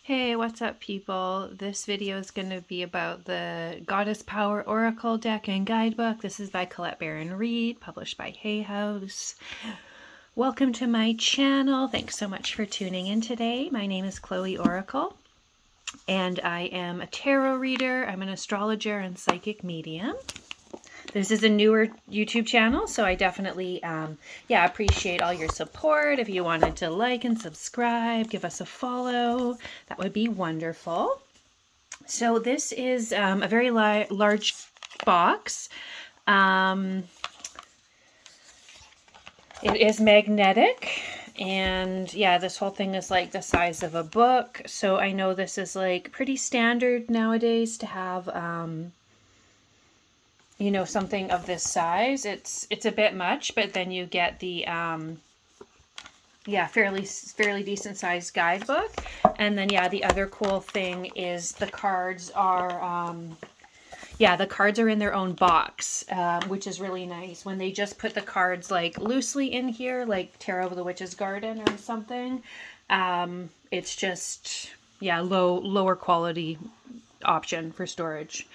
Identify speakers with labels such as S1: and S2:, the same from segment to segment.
S1: Hey, what's up, people? This video is going to be about the Goddess Power Oracle deck and guidebook. This is by Collette Reid, published by Hay House. Welcome to my channel. Thanks so much for tuning in today. My name is Chloe Oracle, and I am a tarot reader. I'm an astrologer and psychic medium. This is a newer YouTube channel, so I definitely, appreciate all your support. If you wanted to like and subscribe, give us a follow, that would be wonderful. So this is a very large box. It is magnetic, and yeah, this whole thing is like the size of a book. So I know this is like pretty standard nowadays to have you know, something of this size. It's a bit much, but then you get the fairly decent sized guidebook. And then the other cool thing is the cards are the cards are in their own box, which is really nice. When they just put the cards like loosely in here, like Tarot of the Witch's Garden or something, it's just lower quality option for storage.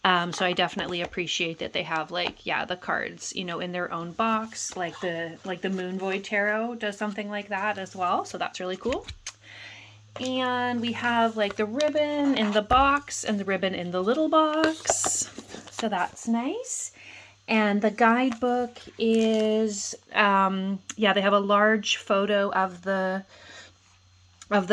S1: So I definitely appreciate that they have the cards, you know, in their own box, like the Moon Void Tarot does something like that as well. So that's really cool. And we have like the ribbon in the box and the ribbon in the little box. So that's nice. And the guidebook is, they have a large photo of the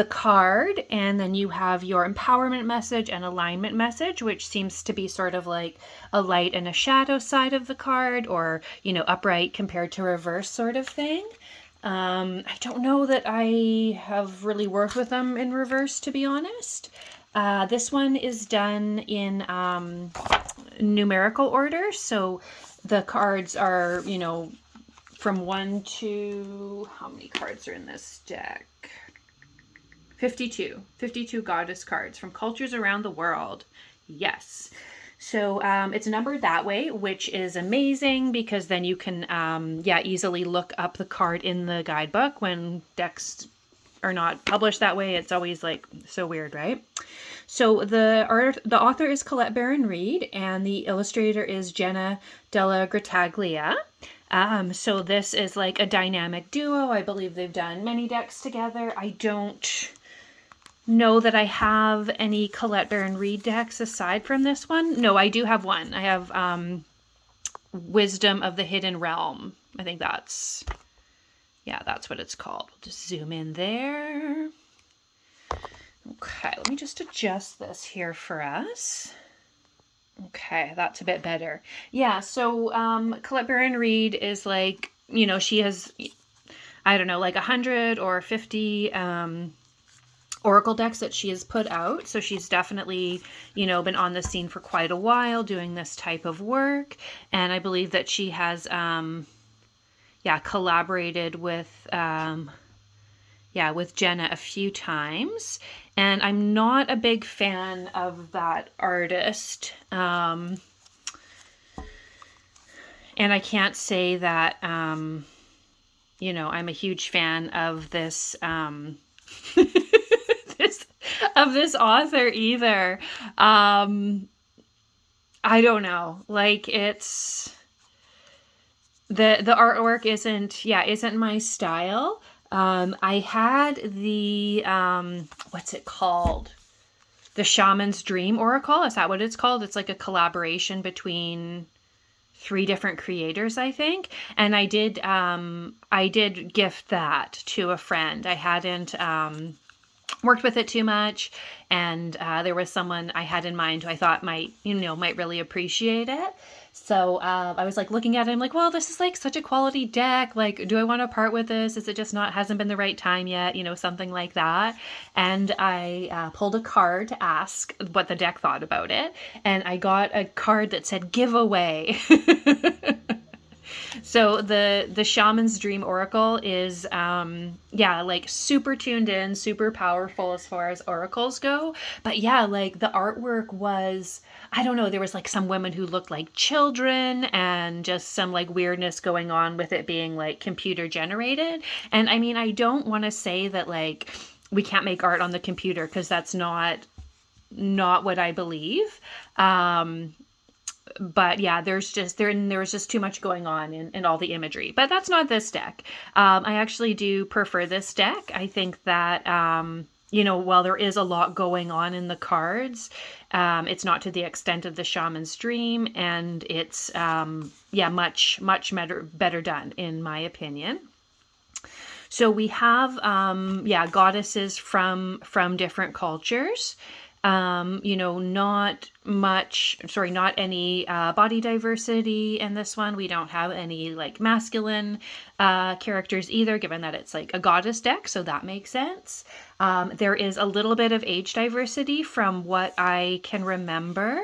S1: card, and then you have your empowerment message and alignment message, which seems to be sort of like a light and a shadow side of the card, or, you know, upright compared to reverse sort of thing. I don't know that I have really worked with them in reverse, to be honest. This one is done in numerical order, so the cards are, you know, from 1 to, how many cards are in this deck? 52 goddess cards from cultures around the world. Yes. So it's numbered that way, which is amazing because then you can easily look up the card in the guidebook. When decks are not published that way, it's always like so weird, right? So the author is Collette Reid, and the illustrator is Jenna DellaGrottaglia. So this is like a dynamic duo. I believe they've done many decks together. I don't know that I have any Collette Reid decks aside from this one. No, I do have one. I have Wisdom of the Hidden Realm. I think that's what it's called. We'll just zoom in there. Okay, let me just adjust this here for us. Okay, that's a bit better. Yeah, so Collette Reid is like, you know, she has, I don't know, like 100 or 50 Oracle decks that she has put out. So she's definitely, you know, been on the scene for quite a while doing this type of work. And I believe that she has, collaborated with, with Jenna a few times. And I'm not a big fan of that artist. And I can't say that, you know, I'm a huge fan of this, of this author either. I don't know, like, it's the artwork isn't my style. I had the what's it called, the Shaman's Dream Oracle, is that what it's called? It's like a collaboration between 3 different creators, I think, and I did gift that to a friend. I hadn't worked with it too much, and there was someone I had in mind who I thought might really appreciate it. So I was like looking at it, I'm like, well, this is like such a quality deck. Like, do I want to part with this? Is it just hasn't been the right time yet? You know, something like that. And I pulled a card to ask what the deck thought about it. And I got a card that said giveaway. So the Shaman's Dream Oracle is, like super tuned in, super powerful as far as oracles go. But like the artwork was, I don't know, there was like some women who looked like children and just some like weirdness going on with it being like computer generated. And I mean, I don't want to say that like we can't make art on the computer because that's not what I believe. But yeah, there was just too much going on in all the imagery. But that's not this deck. I actually do prefer this deck. I think that, while there is a lot going on in the cards, it's not to the extent of the Shaman's Dream, and it's, much, much better done, in my opinion. So we have, goddesses from different cultures. Not any body diversity in this one. We don't have any like masculine characters either, given that it's like a goddess deck, so that makes sense. There is a little bit of age diversity from what I can remember.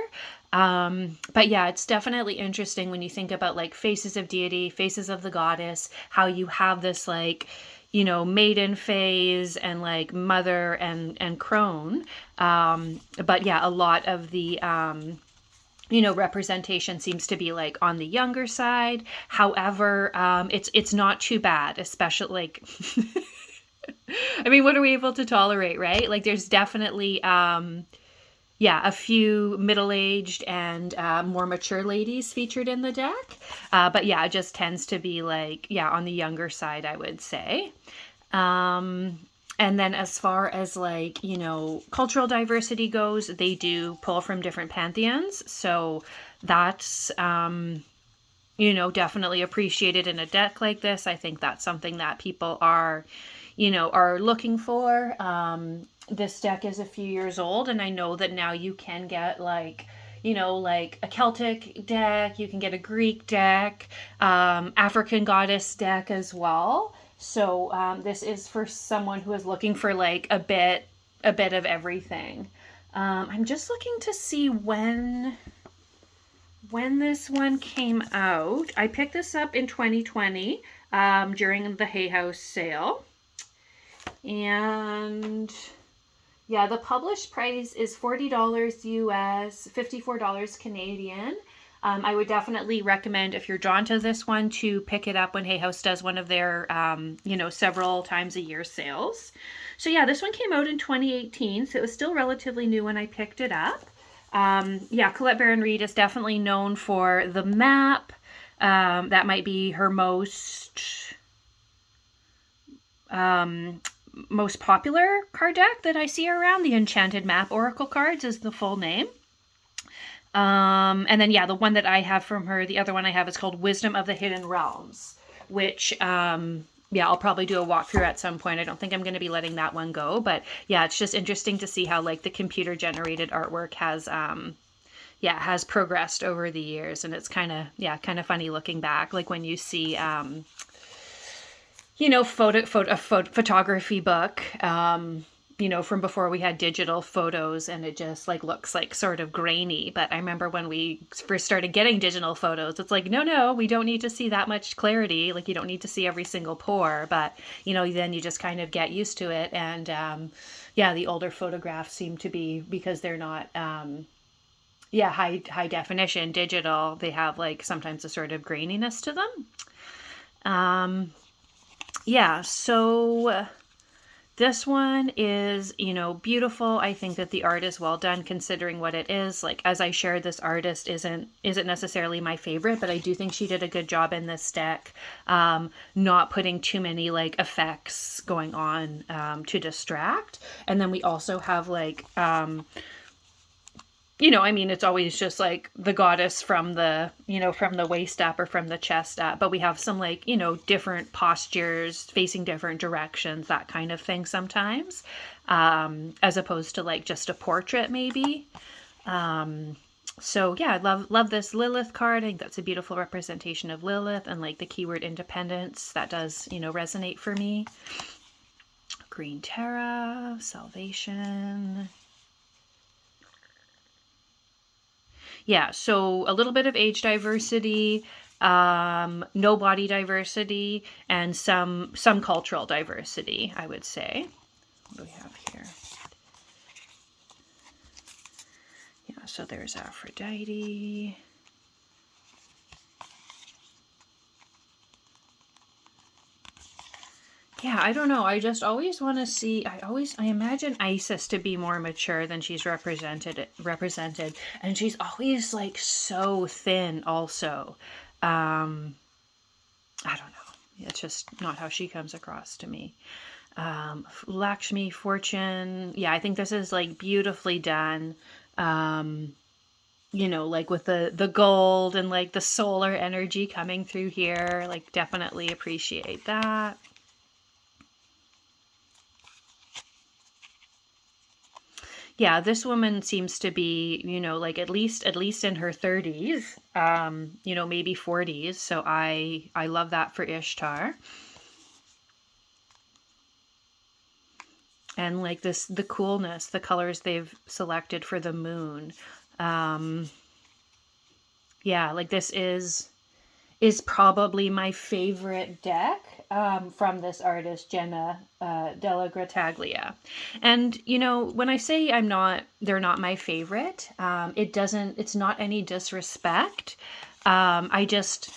S1: But yeah, it's definitely interesting when you think about like faces of deity, faces of the goddess, how you have this like, maiden phase and like mother and crone. But yeah, a lot of the, representation seems to be like on the younger side. However, it's not too bad, especially like, I mean, what are we able to tolerate, right? Like there's definitely, a few middle-aged and more mature ladies featured in the deck. But yeah, it just tends to be like, on the younger side, I would say. And then as far as like, cultural diversity goes, they do pull from different pantheons. So that's, definitely appreciated in a deck like this. I think that's something that people are looking for. This deck is a few years old, and I know that now you can get like, like a Celtic deck, you can get a Greek deck, African goddess deck as well. So this is for someone who is looking for like a bit of everything. I'm just looking to see when this one came out. I picked this up in 2020 during the Hay House sale. And yeah, the published price is $40 US, $54 Canadian. I would definitely recommend, if you're drawn to this one, to pick it up when Hay House does one of their, several times a year sales. So yeah, this one came out in 2018, so it was still relatively new when I picked it up. Collette Reid is definitely known for the map. That might be her most popular card deck that I see around. The Enchanted Map Oracle cards is the full name. And then, the one that I have from her, the other one I have is called Wisdom of the Hidden Realms, which, I'll probably do a walkthrough at some point. I don't think I'm going to be letting that one go, but yeah, it's just interesting to see how like the computer generated artwork has, has progressed over the years. And it's kind of funny looking back, like when you see, photography book, from before we had digital photos, and it just like looks like sort of grainy. But I remember when we first started getting digital photos, it's like, no, we don't need to see that much clarity. Like you don't need to see every single pore, but then you just kind of get used to it. And the older photographs seem to be, because they're not high definition digital, they have like sometimes a sort of graininess to them. So this one is, beautiful. I think that the art is well done considering what it is. Like, as I shared, this artist isn't necessarily my favorite, but I do think she did a good job in this deck, not putting too many like effects going on to distract. And then we also have like, it's always just like the goddess from the, from the waist up or from the chest up, but we have some like, different postures facing different directions, that kind of thing sometimes, as opposed to like just a portrait maybe. So yeah, I love this Lilith card. I think that's a beautiful representation of Lilith, and like the keyword independence, that does, resonate for me. Green Terra, Salvation. Yeah, so a little bit of age diversity, no body diversity, and some cultural diversity, I would say. What do we have here? Yeah, so there's Aphrodite. Yeah, I don't know. I just always want to see. I imagine Isis to be more mature than she's represented, and she's always like so thin. Also, I don't know. It's just not how she comes across to me. Lakshmi, Fortune. Yeah, I think this is like beautifully done. You know, like with the gold and like the solar energy coming through here. Like, definitely appreciate that. Yeah, this woman seems to be, you know, like at least in her 30s, you know, maybe 40s. So I love that for Ishtar. And like this, the coolness, the colors they've selected for the moon. Um, yeah, like this is probably my favorite deck from this artist, Jenna DellaGrottaglia. And, you know, when I say they're not my favorite, it's not any disrespect. I just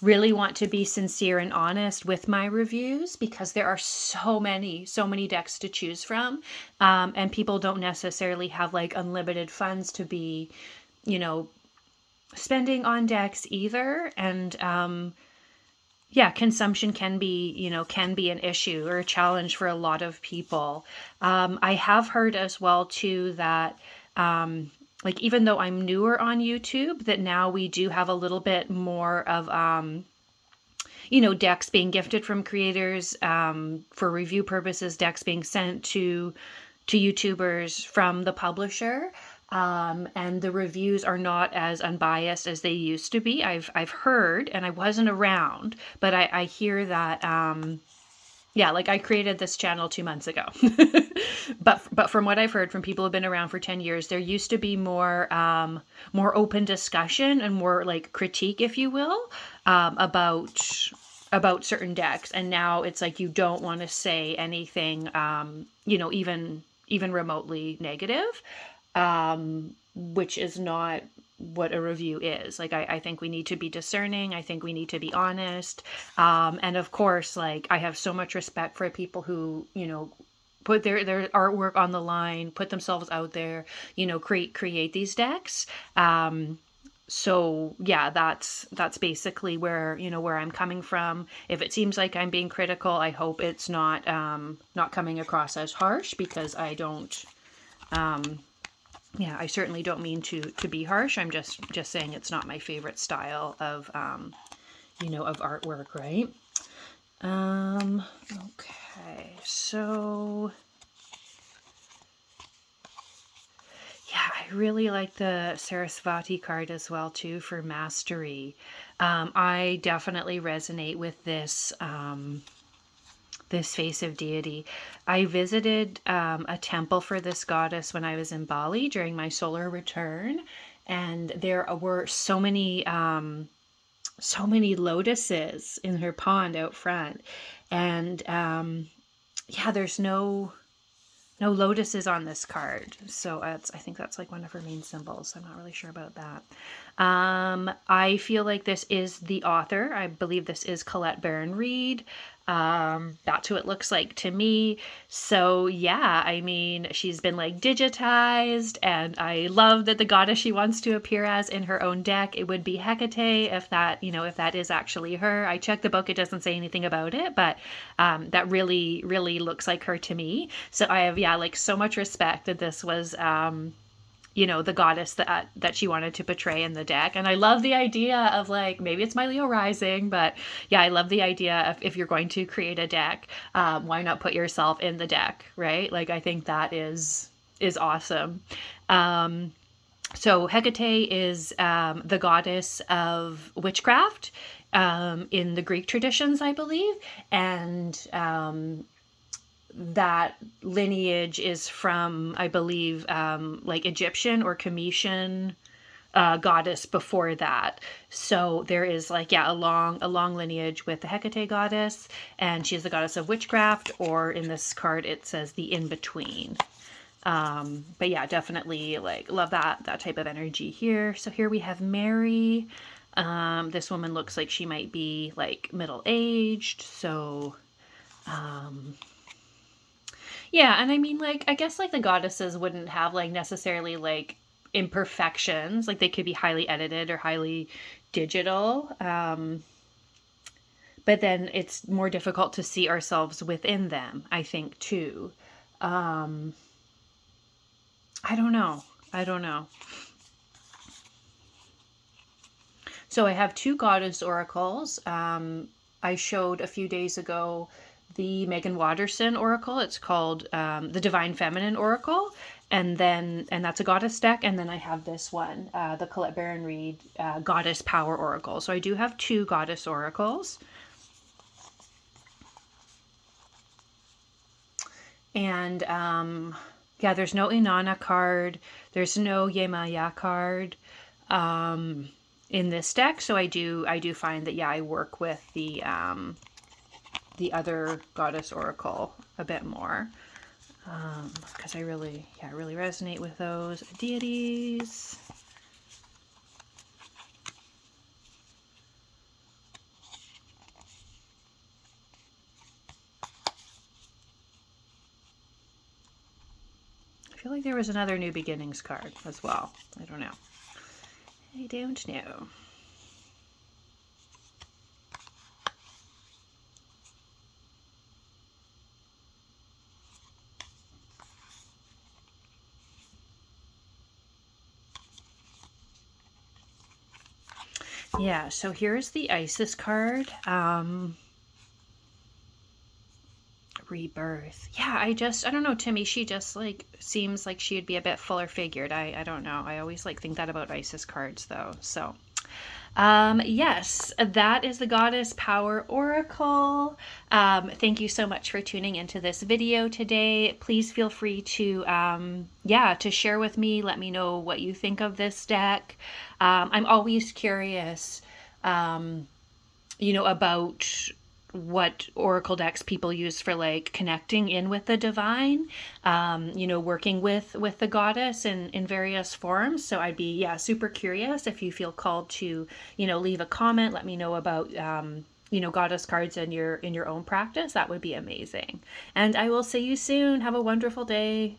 S1: really want to be sincere and honest with my reviews because there are so many decks to choose from. And people don't necessarily have like unlimited funds to be, you know, spending on decks either. And yeah, consumption can be, you know, can be an issue or a challenge for a lot of people. I have heard as well too that like even though I'm newer on YouTube, that now we do have a little bit more of you know, decks being gifted from creators for review purposes, decks being sent to YouTubers from the publisher. And the reviews are not as unbiased as they used to be. I've heard, and I wasn't around, but I hear that yeah, like I created this channel 2 months ago. But from what I've heard from people who've been around for 10 years, there used to be more open discussion and more like critique, if you will, about certain decks. And now it's like you don't want to say anything you know, even remotely negative, which is not what a review is. Like, I think we need to be discerning. I think we need to be honest. And of course, like, I have so much respect for people who, you know, put their artwork on the line, put themselves out there, you know, create these decks. So yeah, that's basically where, you know, where I'm coming from. If it seems like I'm being critical, I hope it's not coming across as harsh, because I don't, yeah, I certainly don't mean to be harsh. I'm just saying it's not my favorite style of, you know, of artwork, right? Okay, so yeah, I really like the Sarasvati card as well too for mastery. I definitely resonate with this this face of deity. I visited a temple for this goddess when I was in Bali during my solar return, and there were so many lotuses in her pond out front, and yeah, there's no lotuses on this card, so I think that's like one of her main symbols. I'm not really sure about that. I feel like this is the author. I believe this is Collette Reid. That's who it looks like to me. So yeah, I mean, she's been like digitized, and I love that the goddess she wants to appear as in her own deck, it would be Hecate, if that, you know, if that is actually her. I checked the book, it doesn't say anything about it, but that really looks like her to me. So I have, yeah, like so much respect that this was you know, the goddess that she wanted to portray in the deck. And I love the idea of like, maybe it's my Leo rising, but yeah, I love the idea of, if you're going to create a deck, why not put yourself in the deck, right? Like, I think that is awesome. So Hecate is the goddess of witchcraft in the Greek traditions, I believe. And that lineage is from, I believe, like Egyptian or Cometian goddess before that. So there is like, yeah, a long lineage with the Hecate goddess, and she's the goddess of witchcraft, or in this card it says the in-between. But yeah, definitely like love that type of energy here. So here we have Mary. This woman looks like she might be like middle-aged, so Yeah, and I mean, like, I guess, like, the goddesses wouldn't have, like, necessarily, like, imperfections. Like, they could be highly edited or highly digital. But then it's more difficult to see ourselves within them, I think, too. I don't know. I don't know. So I have two goddess oracles. I showed a few days ago the Megan Watterson oracle. It's called the Divine Feminine Oracle, and that's a goddess deck. And then I have this one, the Collette Reid Goddess Power Oracle. So I do have two goddess oracles. And yeah, there's no Inanna card. There's no Yemaya card in this deck. So I do find that, yeah, I work with the other goddess oracle a bit more because I really resonate with those deities. I feel like there was another New Beginnings card as well. I don't know. I don't know. Yeah, so here's the Isis card. Rebirth. Yeah, I don't know, to me, she just, like, seems like she'd be a bit fuller figured. I don't know. I always, like, think that about Isis cards, though. So, yes, that is the Goddess Power Oracle. Thank you so much for tuning into this video today. Please feel free to, to share with me. Let me know what you think of this deck. I'm always curious, about what oracle decks people use for, like, connecting in with the divine, working with the goddess in various forms. So I'd be, super curious. If you feel called to, leave a comment, let me know about, goddess cards in your own practice. That would be amazing. And I will see you soon. Have a wonderful day.